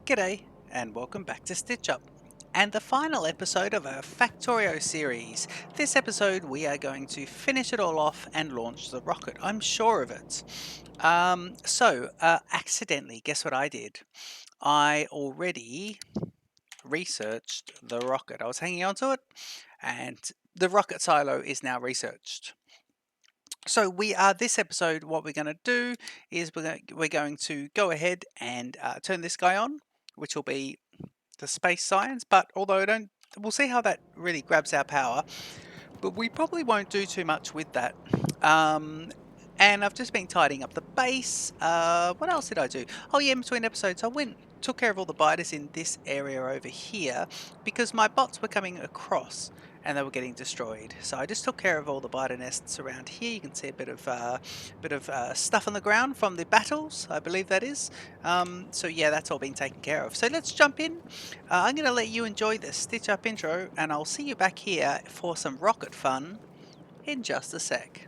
G'day, and welcome back to Stitch Up, and the final episode of our Factorio series. This episode, we are going to finish it all off and launch the rocket. I'm sure of it. Accidentally, guess what I did? I already researched the rocket. I was hanging on to it, and the rocket silo is now researched. So we are this episode. What we're going to do is we're going to go ahead and turn this guy on, which will be the space science. But although I don't, we'll see how that really grabs our power. But we probably won't do too much with that. And I've just been tidying up the base. What else did I do? Oh yeah, in between episodes, I went took care of all the biters in this area over here because my bots were coming across and they were getting destroyed. So I just took care of all the biter nests around here. You can see a bit of stuff on the ground from the battles, I believe that is. So yeah, that's all been taken care of. So let's jump in. I'm going to let you enjoy this Stitch Up intro, and I'll see you back here for some rocket fun in just a sec.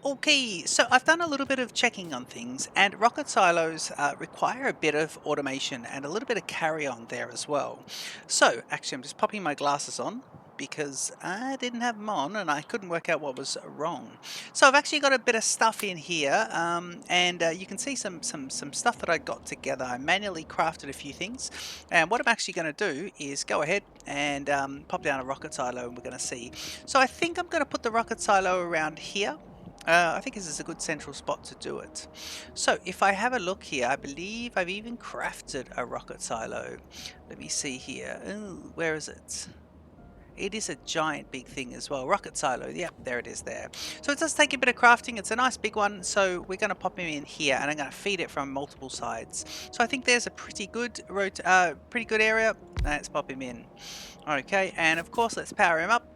Okay, so I've done a little bit of checking on things, and rocket silos require a bit of automation and a little bit of carry on there as well. So actually I'm just popping my glasses on because I didn't have them on and I couldn't work out what was wrong. So I've actually got a bit of stuff in here, and you can see some stuff that I got together. I manually crafted a few things, and what I'm actually going to do is go ahead and pop down a rocket silo, and we're going to see. So I think I'm going to put the rocket silo around here. I think this is a good central spot to do it. So if I have a look here, I believe I've even crafted a rocket silo. Let me see here. Ooh, where is it? It is a giant big thing as well. Rocket silo. Yep, there it is there. So it does take a bit of crafting. It's a nice big one. So we're going to pop him in here and I'm going to feed it from multiple sides. So I think there's a pretty good area. Let's pop him in. Okay, and of course let's power him up.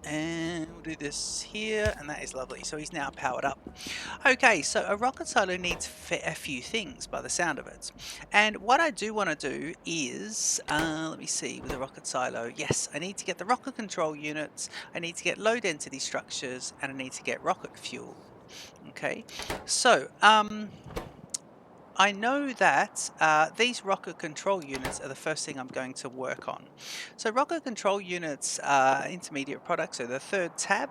And we'll do this here, and that is lovely. So he's now powered up. Okay, so a rocket silo needs a few things by the sound of it. And what I do want to do is, let me see, with the rocket silo, yes, I need to get the rocket control units, I need to get low density structures, and I need to get rocket fuel. Okay, so, I know that these rocket control units are the first thing I'm going to work on. So rocket control units are intermediate products, so the third tab.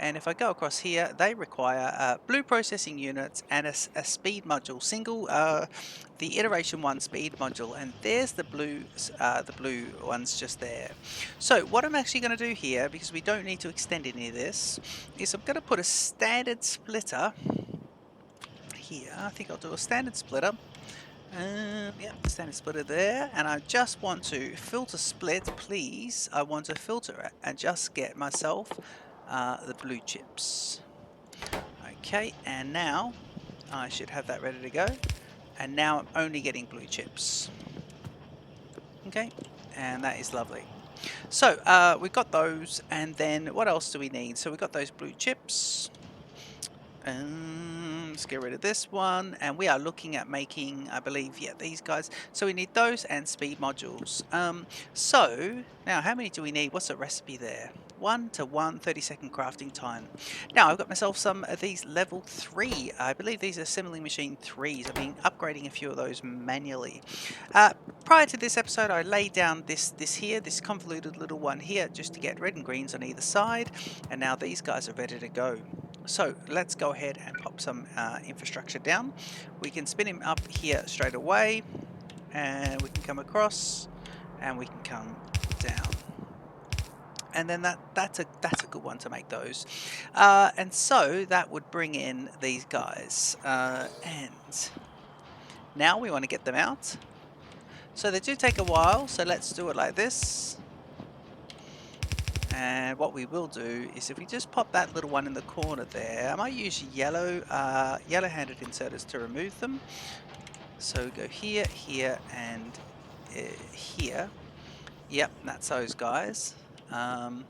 And if I go across here, they require blue processing units and a speed module, single, the iteration 1 speed module. And there's the blue ones just there. So what I'm actually going to do here, because we don't need to extend any of this, is I'm going to put a standard splitter here. I think I'll do a standard splitter. Yep, standard splitter there. And I just want to filter split, please. I want to filter it and just get myself the blue chips. Okay, and now I should have that ready to go. And now I'm only getting blue chips. Okay, and that is lovely. So we've got those, and then what else do we need? So we've got those blue chips. Let's get rid of this one, and we are looking at making, I believe, yeah, these guys. So we need those and speed modules. So now how many do we need? What's the recipe there? 1 to 1, 30-second crafting time. Now I've got myself some of these level 3. I believe these are assembly machine 3s. I've been upgrading a few of those manually. Prior to this episode, I laid down this convoluted little one here, just to get red and greens on either side, and now these guys are ready to go. So let's go ahead and pop some infrastructure down. We can spin him up here straight away, and we can come across, and we can come down. And then that's a good one to make those. And so that would bring in these guys. And now we want to get them out. So they do take a while, so let's do it like this. And what we will do is if we just pop that little one in the corner there, I might use yellow-handed inserters to remove them. So go here, here, and here. Yep, that's those guys. And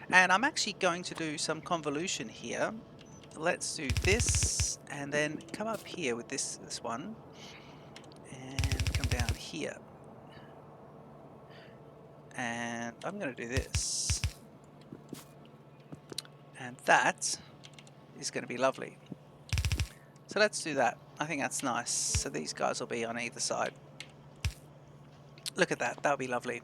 I'm actually going to do some convolution here. Let's do this, and then come up here with this one, and come down here. And I'm going to do this. And that is going to be lovely. So let's do that. I think that's nice. So these guys will be on either side. Look at that, that'll be lovely.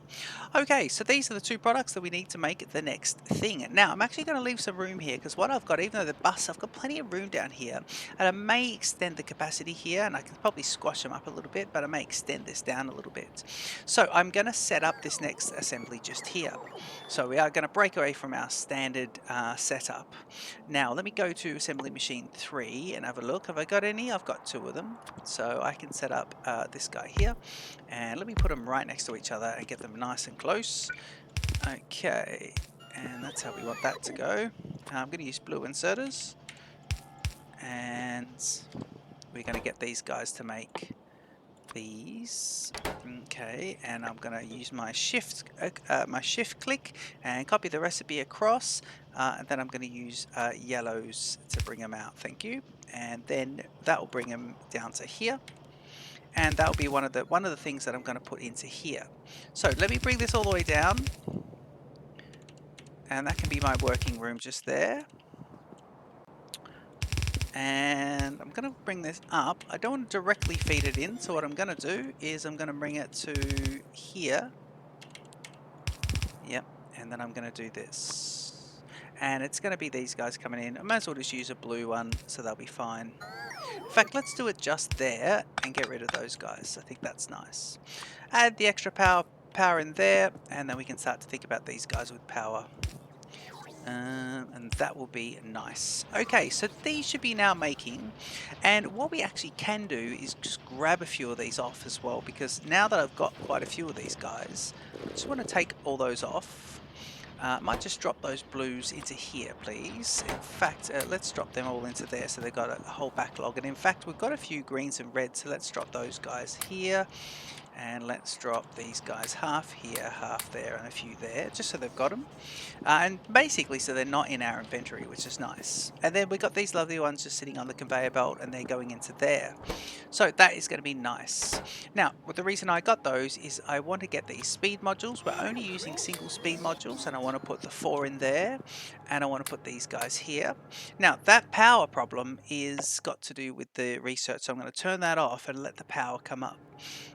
Okay, so these are the two products that we need to make the next thing. Now, I'm actually going to leave some room here because what I've got, even though the bus, I've got plenty of room down here, and I may extend the capacity here, and I can probably squash them up a little bit, but I may extend this down a little bit. So I'm going to set up this next assembly just here. So we are going to break away from our standard setup. Now, let me go to assembly machine 3 and have a look. Have I got any? I've got 2 of them. So I can set up this guy here. And let me put them right next to each other and get them nice and close. Okay, and that's how we want that to go. I'm going to use blue inserters. And we're going to get these guys to make these. Okay, and I'm going to use my shift click and copy the recipe across. And then I'm going to use yellows to bring them out. Thank you. And then that will bring them down to here. And that'll be one of the things that I'm going to put into here. So let me bring this all the way down, and that can be my working room just there. And I'm going to bring this up. I don't want to directly feed it in, so what I'm going to do is I'm going to bring it to here. Yep, and then I'm going to do this. And it's going to be these guys coming in. I might as well just use a blue one, so they'll be fine. In fact, let's do it just there and get rid of those guys. I think that's nice. Add the extra power in there, and then we can start to think about these guys with power. And that will be nice. Okay, so these should be now making, and what we actually can do is just grab a few of these off as well, because now that I've got quite a few of these guys, I just want to take all those off. Might just drop those blues into here, please. In fact, let's drop them all into there so they've got a whole backlog. And in fact, we've got a few greens and reds, so let's drop those guys here. And let's drop these guys half here, half there, and a few there, just so they've got them. And basically, so they're not in our inventory, which is nice. And then we've got these lovely ones just sitting on the conveyor belt, and they're going into there. So that is going to be nice. Now, the reason I got those is I want to get these speed modules. We're only using single speed modules, and I want to put the 4 in there, and I want to put these guys here. Now, that power problem is got to do with the research, so I'm going to turn that off and let the power come up.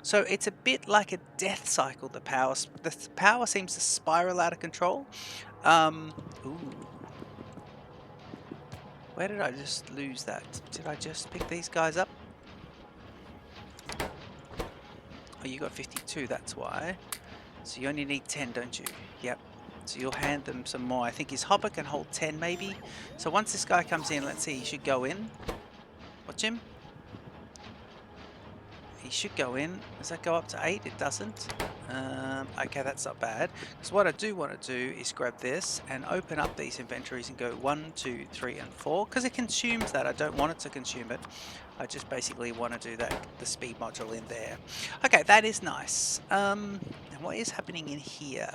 So it's a bit like a death cycle. The power seems to spiral out of control. Ooh. Where did I just lose that? Did I just pick these guys up? Oh, you got 52, that's why. So you only need 10, don't you? Yep. So you'll hand them some more. I think his hopper can hold 10 maybe. So once this guy comes in, let's see, he should go in. Watch him. He should go in. Does that go up to 8? It doesn't. Okay, that's not bad. Because what I do want to do is grab this and open up these inventories and go 1, 2, 3, and 4. Because it consumes that. I don't want it to consume it. I just basically want to do that, the speed module in there. Okay, that is nice. And what is happening in here?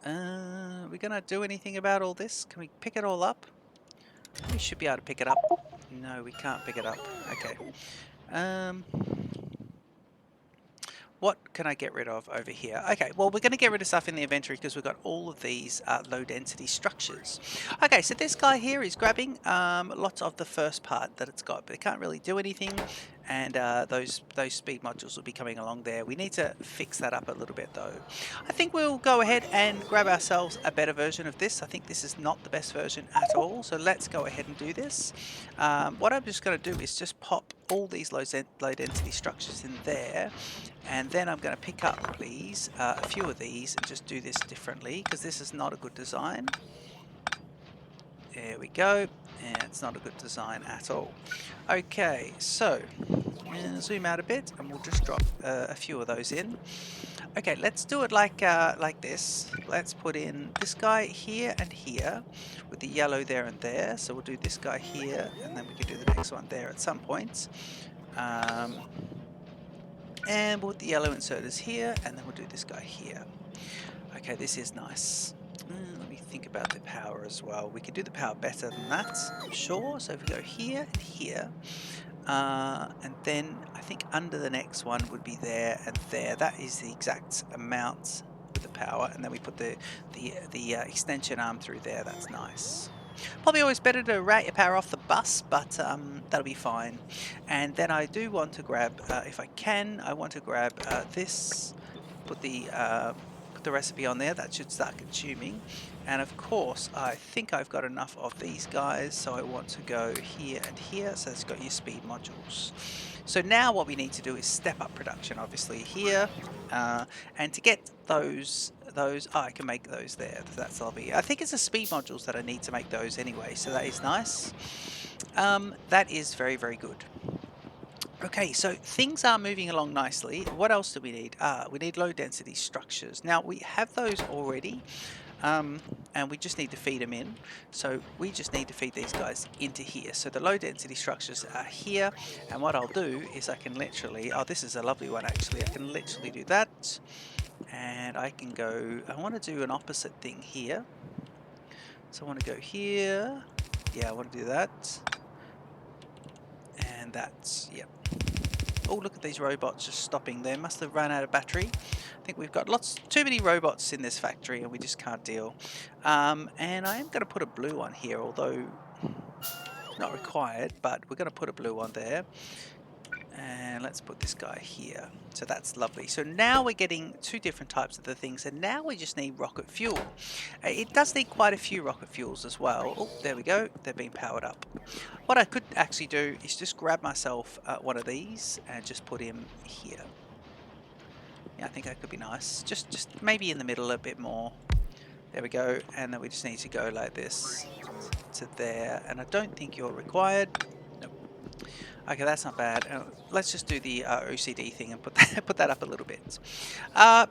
Are we going to do anything about all this? Can we pick it all up? We should be able to pick it up. No, we can't pick it up. Okay. What can I get rid of over here? Okay, well, we're going to get rid of stuff in the inventory because we've got all of these low density structures. Okay, so this guy here is grabbing lots of the first part that it's got, but it can't really do anything. And those speed modules will be coming along there. We need to fix that up a little bit though. I think we'll go ahead and grab ourselves a better version of this. I think this is not the best version at all, so let's go ahead and do this. What I'm just going to do is just pop all these low density structures in there, and then I'm going to pick up, please, a few of these and just do this differently because this is not a good design. There we go, and it's not a good design at all. Okay, so zoom out a bit and we'll just drop a few of those in. Okay, let's do it like this. Let's put in this guy here and here with the yellow there and there. So we'll do this guy here and then we can do the next one there at some point. And we'll put the yellow inserters here and then we'll do this guy here. Okay, this is nice. Let me think about the power as well. We can do the power better than that, I'm sure. So if we go here and here, And then I think under the next one would be there and there. That is the exact amount with the power, and then we put the extension arm through there. That's nice. Probably always better to route your power off the bus, but that'll be fine. And then I do want to grab, if I can, I want to grab this, put the recipe on there. That should start consuming. And of course, I think I've got enough of these guys, so I want to go here and here. So it's got your speed modules. So now what we need to do is step up production, obviously here, and to get oh, I can make those there. That's lovely. I think it's the speed modules that I need to make those anyway, so that is nice. That is very, very good. Okay, so things are moving along nicely. What else do we need? We need low density structures. Now we have those already, and we just need to feed them in. So we just need to feed these guys into here. So the low density structures are here, and what I'll do is I can literally, oh, this is a lovely one actually. I can literally do that, and I can go, I want to do an opposite thing here. So I want to go here. Yeah, I want to do that. And that's, yep. Oh, look at these robots just stopping there. Must have run out of battery. I think we've got too many robots in this factory and we just can't deal. And I am going to put a blue one here, although not required, but we're going to put a blue one there. And let's put this guy here. So that's lovely. So now we're getting two different types of the things, and now we just need rocket fuel. It does need quite a few rocket fuels as well. Oh, there we go. They're being powered up. What I could actually do is just grab myself one of these and just put him here. Yeah, I think that could be nice. Just maybe in the middle a bit more. There we go. And then we just need to go like this to there. And I don't think you're required. Okay, that's not bad. Let's just do the OCD thing and put that up a little bit.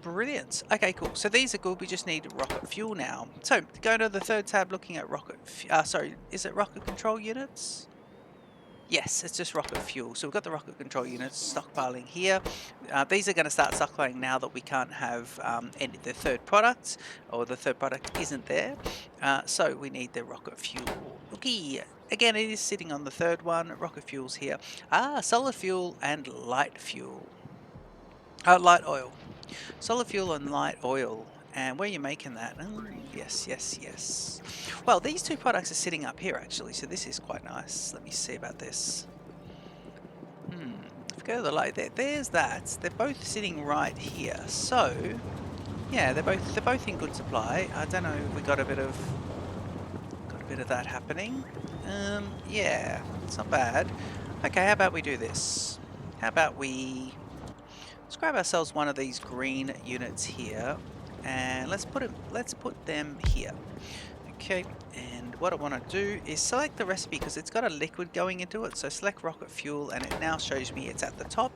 Brilliant. Okay, cool. So these are good. We just need rocket fuel now. So go to the third tab, looking at rocket. Sorry, is it rocket control units? Yes, it's just rocket fuel. So we've got the rocket control units stockpiling here. These are going to start stockpiling now that we can't have the third product, or the third product isn't there. So we need the rocket fuel. Okay, again, it is sitting on the third one. Rocket fuel's here. Solid fuel and light fuel. Light oil. Solid fuel and light oil. And where are you making that? Yes, yes, yes. Well, these two products are sitting up here, actually, so this is quite nice. Let me see about this. If we go to the light there, there's that. They're both sitting right here. So, yeah, they're both in good supply. I don't know if we got a bit of that happening. Yeah, it's not bad. Okay, how about we do this? How about let's grab ourselves one of these green units here. And let's put them here. Okay, and what I want to do is select the recipe because it's got a liquid going into it. So select rocket fuel, and it now shows me it's at the top.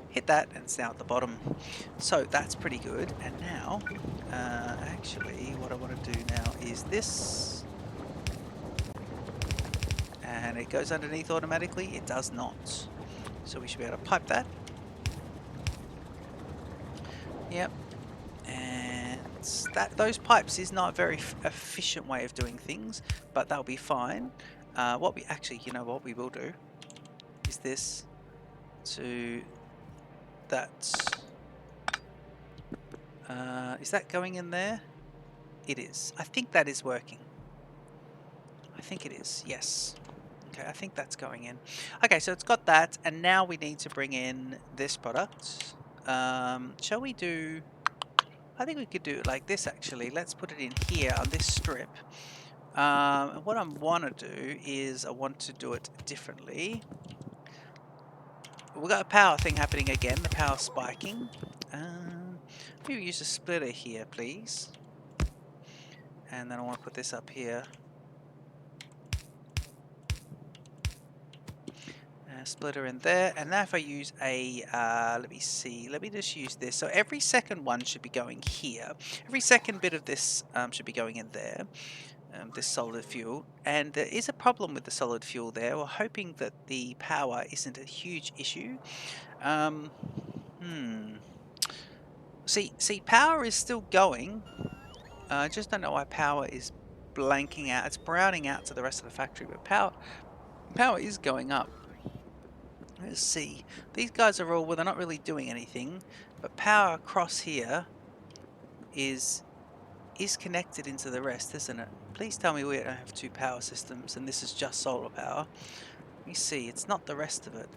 Hit that, and it's now at the bottom. So that's pretty good. And now, actually, what I want to do now is this. And it goes underneath automatically. It does not. So we should be able to pipe that. Yep. And those pipes is not a very efficient way of doing things, but that'll be fine. What we actually, you know what we will do is this to that. Is that going in there? It is. I think that is working. I think it is. Yes. Okay, I think that's going in. Okay, so it's got that, and now we need to bring in this product. Shall we do... I think we could do it like this, actually. Let's put it in here on this strip. What I want to do is I want to do it differently. We've got a power thing happening again, the power spiking. Maybe use a splitter here, please. And then I want to put this up here. Splitter in there, and now if I use a let me see, let me just use this. So every second one should be going here, every second bit of this should be going in there, this solid fuel. And there is a problem with the solid fuel there. We're hoping that the power isn't a huge issue. See, power is still going. I just don't know why power is blanking out. It's browning out to the rest of the factory, but power is going up. Let's see. These guys are all, well, they're not really doing anything, but power across here is connected into the rest, isn't it? Please tell me we don't have two power systems and this is just solar power. Let me see, it's not the rest of it.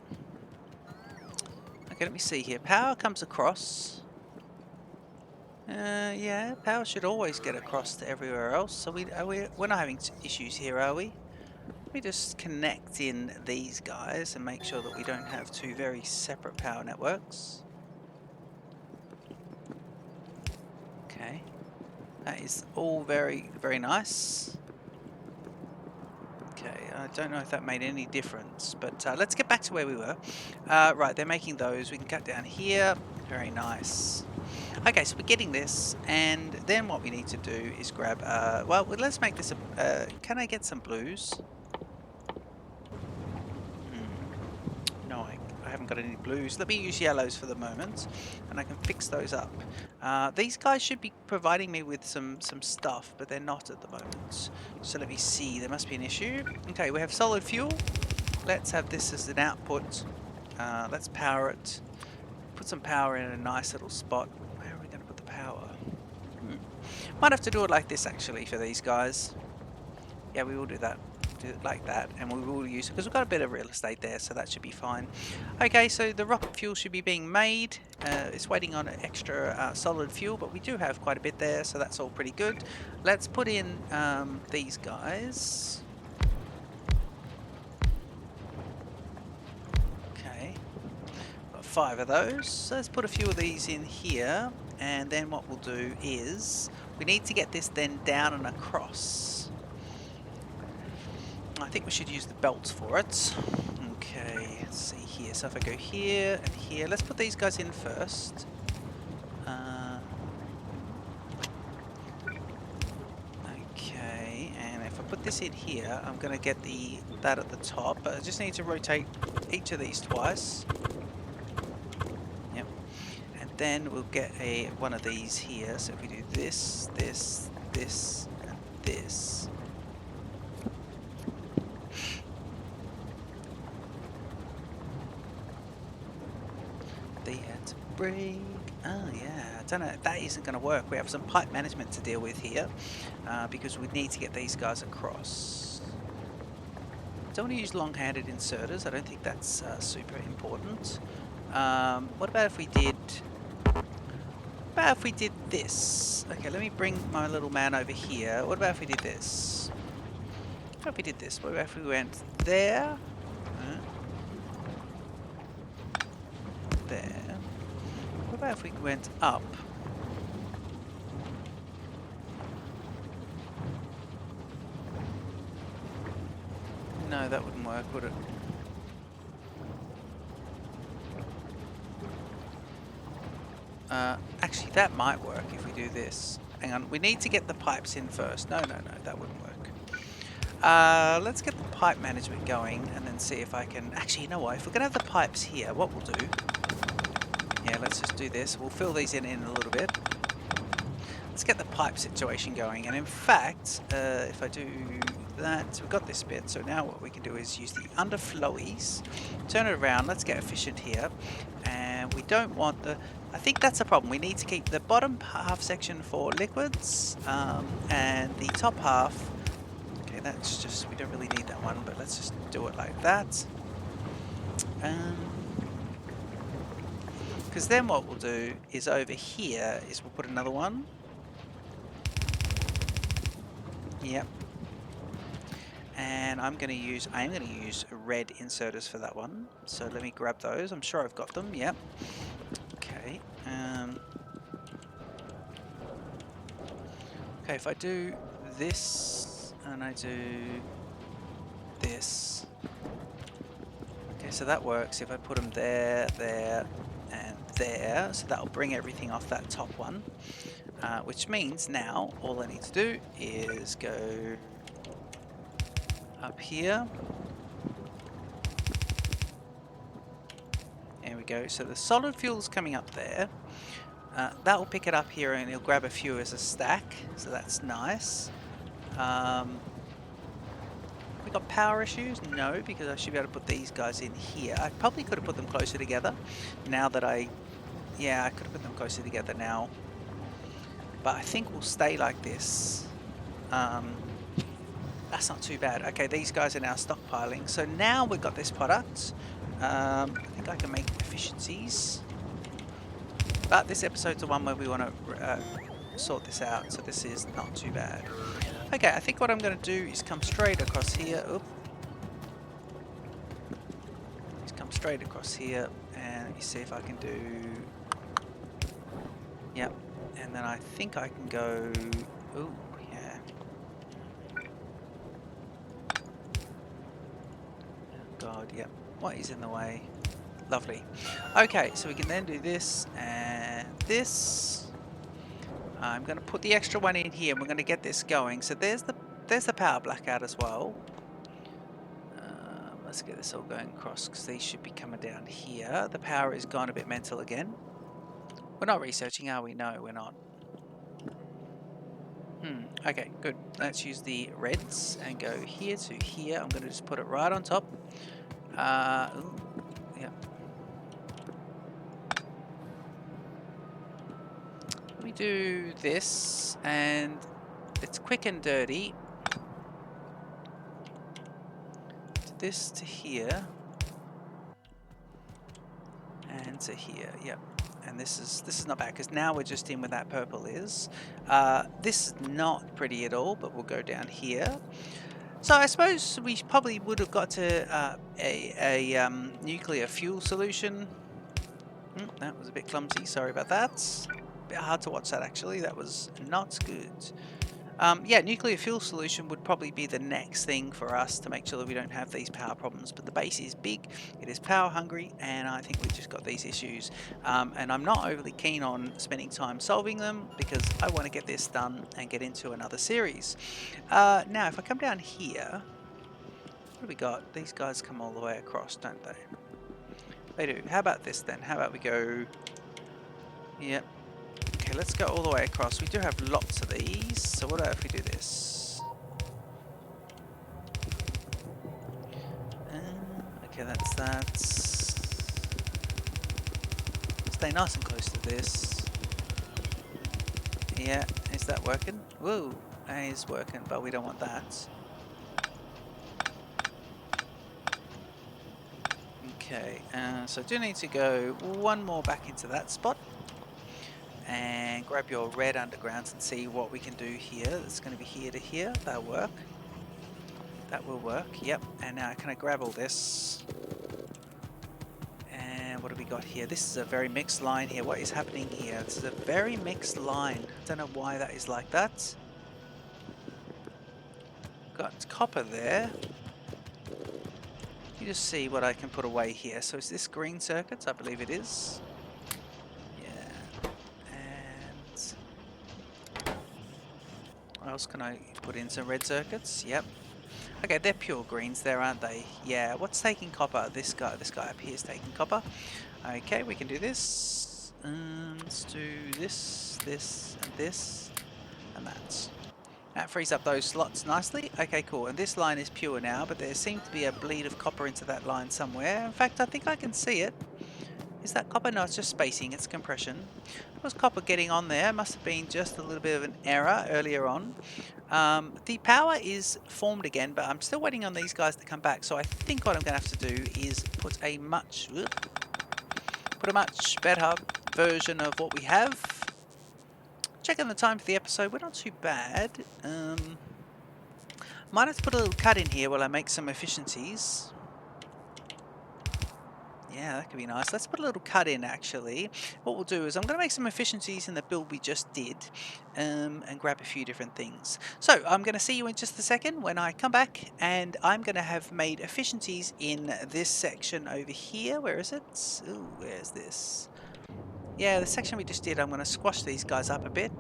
Okay, let me see here. Power comes across. Yeah, power should always get across to everywhere else. So we're not having issues here, are we? Let me just connect in these guys and make sure that we don't have two very separate power networks. Okay, that is all very, very nice. Okay, I don't know if that made any difference, but let's get back to where we were. Right, they're making those. We can cut down here. Very nice. Okay, so we're getting this, and then what we need to do is grab, well, let's make this a, can I get some blues? No, I haven't got any blues. Let me use yellows for the moment, and I can fix those up. These guys should be providing me with some stuff, but they're not at the moment. So let me see, there must be an issue. Okay, we have solid fuel. Let's have this as an output. Let's power it. Put some power in a nice little spot. Where are we going to put the power? Might have to do it like this actually for these guys. Yeah, we will do that. Do it like that, and we will use it because we've got a bit of real estate there, so that should be fine. Okay, so the rocket fuel should be being made. It's waiting on extra solid fuel, but we do have quite a bit there, so that's all pretty good. Let's put in these guys. Okay, got 5 of those. So let's put a few of these in here, and then what we'll do is we need to get this then down and across. I think we should use the belts for it. Okay, let's see here. So if I go here and here, let's put these guys in first. Okay, and if I put this in here, I'm going to get that at the top. But I just need to rotate each of these twice. Yep. And then we'll get one of these here. So if we do this, this, this, and this. Break. Oh yeah, I don't know, that isn't going to work. We have some pipe management to deal with here because we need to get these guys across. Don't want to use long-handed inserters. I don't think that's super important. What about if we did? What about if we did this? Okay, let me bring my little man over here. What about if we did this? What if we did this? What about if we went there? There. What about if we went up? No, that wouldn't work, would it? Actually, that might work if we do this. Hang on, we need to get the pipes in first. No, that wouldn't work. Let's get the pipe management going and then see if I can... Actually, you know what? If we're going to have the pipes here, what we'll do... Yeah, let's just do this. We'll fill these in a little bit. Let's get the pipe situation going. And in fact, if I do that, we've got this bit. So now what we can do is use the underflowies, turn it around. Let's get efficient here. And we don't want the... I think that's a problem. We need to keep the bottom half section for liquids and the top half... Okay, that's just... We don't really need that one, but let's just do it like that. Because then what we'll do is over here is we'll put another one. Yep. And I am going to use red inserters for that one. So let me grab those. I'm sure I've got them. Yep. Okay. Okay, if I do this and I do this. Okay, so that works. If I put them there, there, and there, so that'll bring everything off that top one, which means now all I need to do is go up here. There we go. So the solid fuel's coming up there. That will pick it up here and it'll grab a few as a stack, so that's nice. We got power issues? No, because I should be able to put these guys in here. I probably could have put them closer together now that yeah, I could have put them closer together now. But I think we'll stay like this. That's not too bad. Okay, these guys are now stockpiling. So now we've got this product. I think I can make efficiencies. But this episode's the one where we want to sort this out. So this is not too bad. Okay, I think what I'm going to do is come straight across here. Oop. Just come straight across here. And let me see if I can do... Yep. And then I think I can go... Ooh, yeah. God, yep. What is in the way? Lovely. Okay, so we can then do this and this. I'm going to put the extra one in here and we're going to get this going. So there's the power blackout as well. Let's get this all going across because these should be coming down here. The power is gone a bit mental again. We're not researching, are we? No, we're not. Okay, good. Let's use the reds and go here to here. I'm going to just put it right on top. Ooh, yep. Let me do this, and it's quick and dirty. This to here, and to here. Yep. And this is not bad because now we're just in where that purple is. This is not pretty at all, but we'll go down here. So I suppose we probably would have got to a nuclear fuel solution. That was a bit clumsy. Sorry about that. A bit hard to watch that actually. That was not good. Yeah, nuclear fuel solution would probably be the next thing for us to make sure that we don't have these power problems. But the base is big, it is power hungry, and I think we've just got these issues. And I'm not overly keen on spending time solving them because I want to get this done and get into another series. Now, if I come down here, what do we got? These guys come all the way across, don't they? They do. How about this then? How about we go... Yep. Okay, let's go all the way across. We do have lots of these, so what if we do this? Okay, that's that. Stay nice and close to this. Yeah, is that working? Woo, that is working, but we don't want that. Okay, so I do need to go one more back into that spot. And grab your red undergrounds and see what we can do here. It's going to be here to here. That'll work. That will work. Yep. And now can I grab all this? And what have we got here? This is a very mixed line here. What is happening here? This is a very mixed line. I don't know why that is like that. Got copper there. You just see what I can put away here. So is this green circuits? I believe it is. What else can I put in? Some red circuits? Yep. Okay, they're pure greens there, aren't they? Yeah, what's taking copper? This guy up here is taking copper. Okay, we can do this. Let's do this, this, and this, and that. That frees up those slots nicely. Okay, cool. And this line is pure now, but there seems to be a bleed of copper into that line somewhere. In fact, I think I can see it. Is that copper? No, it's just spacing. It's compression. It was copper getting on there. Must have been just a little bit of an error earlier on. The power is formed again, but I'm still waiting on these guys to come back. So I think what I'm going to have to do is put a much better version of what we have. Checking the time for the episode. We're not too bad. Might have to put a little cut in here while I make some efficiencies. Yeah, that could be nice. Let's put a little cut in, actually. What we'll do is I'm going to make some efficiencies in the build we just did and grab a few different things. So I'm going to see you in just a second when I come back, and I'm going to have made efficiencies in this section over here. Where is it? Ooh, where's this? Yeah, the section we just did, I'm going to squash these guys up a bit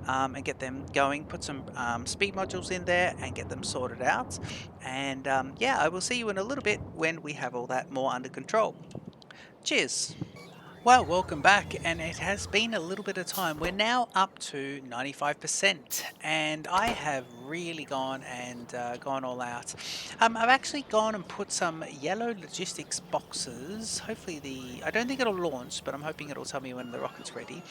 and get them going, put some speed modules in there and get them sorted out. And yeah, I will see you in a little bit when we have all that more under control. Cheers. Well, welcome back, and it has been a little bit of time. We're now up to 95%, and I have really gone all out. I've actually gone and put some yellow logistics boxes. Hopefully, I don't think it'll launch, but I'm hoping it'll tell me when the rocket's ready.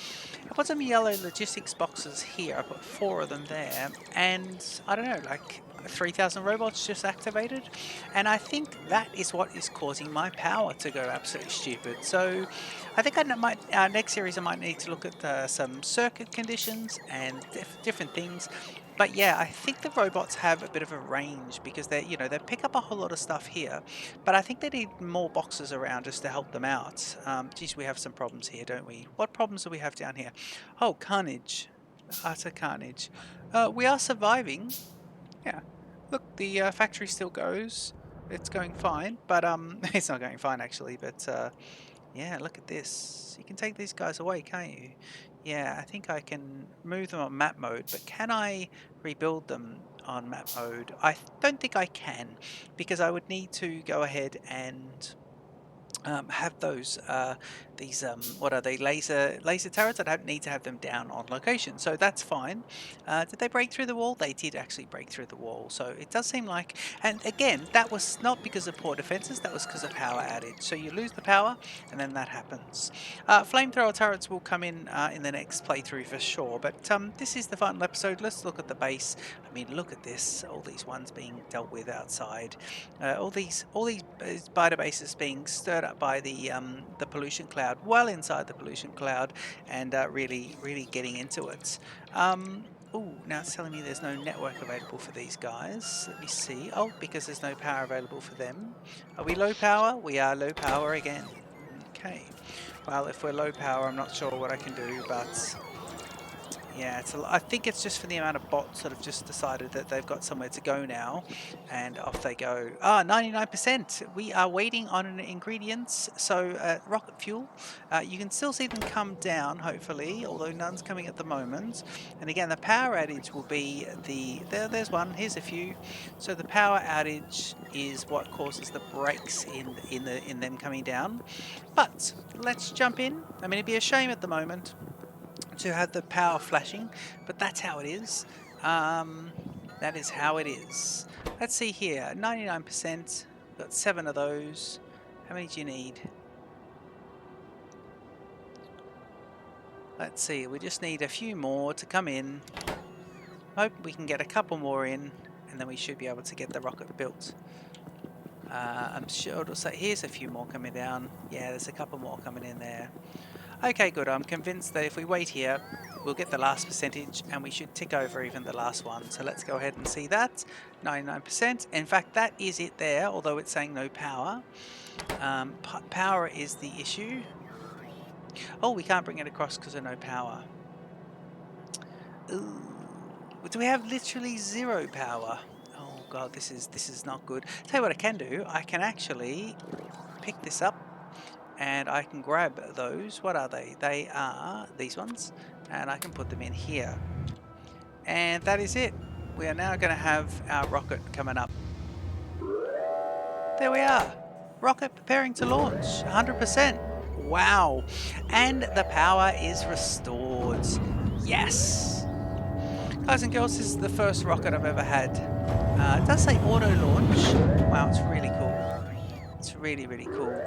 I put some yellow logistics boxes here. I put four of them there, and I don't know, like 3,000 robots just activated, and I think that is what is causing my power to go absolutely stupid. So I think might next series I might need to look at some circuit conditions and different things. But yeah, I think the robots have a bit of a range because they pick up a whole lot of stuff here, but I think they need more boxes around just to help them out. Geez, we have some problems here, don't we? What problems do we have down here? Oh, carnage, utter carnage. We are surviving. Yeah, look, the factory still goes. It's going fine, but it's not going fine actually. But yeah, look at this. You can take these guys away, can't you? Yeah, I think I can move them on map mode, but can I rebuild them on map mode? I don't think I can, because I would need to go ahead and have these what are they, laser turrets. I don't need to have them down on location, so that's fine. Did they break through the wall? They did actually break through the wall, so it does seem like, and again, that was not because of poor defenses, that was because of power outage. So you lose the power and then that happens. Flamethrower turrets will come in the next playthrough for sure, but this is the final episode. Let's look at the base. I mean, look at this, all these ones being dealt with outside, all these spider bases being stirred up by the pollution cloud, well inside the pollution cloud, and really getting into it. Oh, now it's telling me there's no network available for these guys. Let me see. Oh, because there's no power available for them. Are we low power? We are low power again. Okay. Well, if we're low power, I'm not sure what I can do, but yeah, I think it's just for the amount of bots that have just decided that they've got somewhere to go now, and off they go. 99%. We are waiting on an ingredients, so rocket fuel. You can still see them come down, hopefully, although none's coming at the moment. And again, the power outage will be there's one. Here's a few. So the power outage is what causes the breaks in them coming down. But let's jump in. I mean, it'd be a shame at the moment to have the power flashing, but that's how it is. Um, that is how it is. Let's see here, 99%, got 7 of those. How many do you need? Let's see, we just need a few more to come in. Hope we can get a couple more in, and then we should be able to get the rocket built. I'm sure it'll say, here's a few more coming down. Yeah, there's a couple more coming in there. Okay, good. I'm convinced that if we wait here, we'll get the last percentage and we should tick over even the last one. So let's go ahead and see that. 99%. In fact, that is it there, although it's saying no power. Power is the issue. Oh, we can't bring it across because of no power. Ooh. Do we have literally 0 power? Oh god, this is not good. Tell you what I can do. I can actually pick this up and I can grab those. What are they? They are these ones, and I can put them in here. And that is it. We are now going to have our rocket coming up. There we are. Rocket preparing to launch, 100%. Wow. And the power is restored. Yes. Guys and girls, this is the first rocket I've ever had. It does say auto launch. Wow, it's really cool. It's really cool.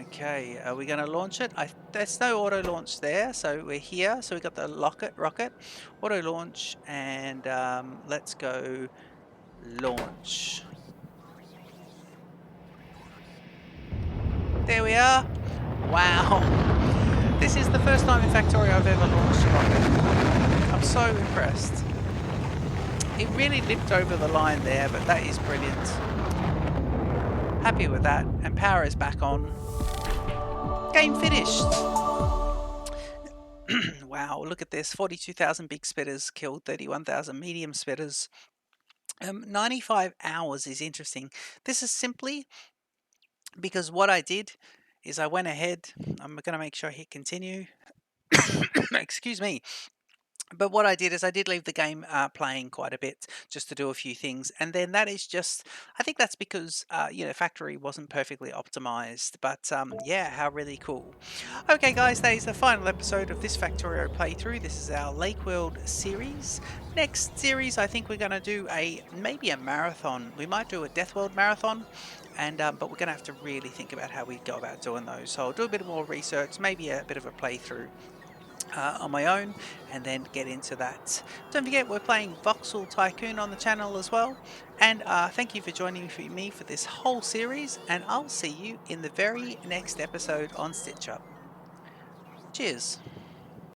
Okay, are we going to launch it? There's no auto launch there, so we're here. So we got the rocket, auto launch, and let's go launch. There we are. Wow. This is the first time in Factorio I've ever launched a rocket. I'm so impressed. It really lipped over the line there, but that is brilliant. Happy with that, and power is back on. Game finished. Wow, look at this. 42,000 big spitters killed 31,000 medium spitters. 95 hours is interesting. This is simply because what I did is I went ahead. I'm going to make sure I hit continue. Excuse me. But what I did is I did leave the game playing quite a bit just to do a few things, and then that is just I think that's because Factory wasn't perfectly optimized. But yeah, how really cool. Okay, guys, that is the final episode of this Factorio playthrough. This is our Lakeworld series. Next series, I think we're going to do maybe a marathon. We might do a Deathworld marathon, and but we're going to have to really think about how we go about doing those. So I'll do a bit more research, maybe a bit of a playthrough on my own, and then get into that. Don't forget, we're playing Voxel Tycoon on the channel as well. And thank you for joining me for this whole series, and I'll see you in the very next episode on Stitch Up. Cheers.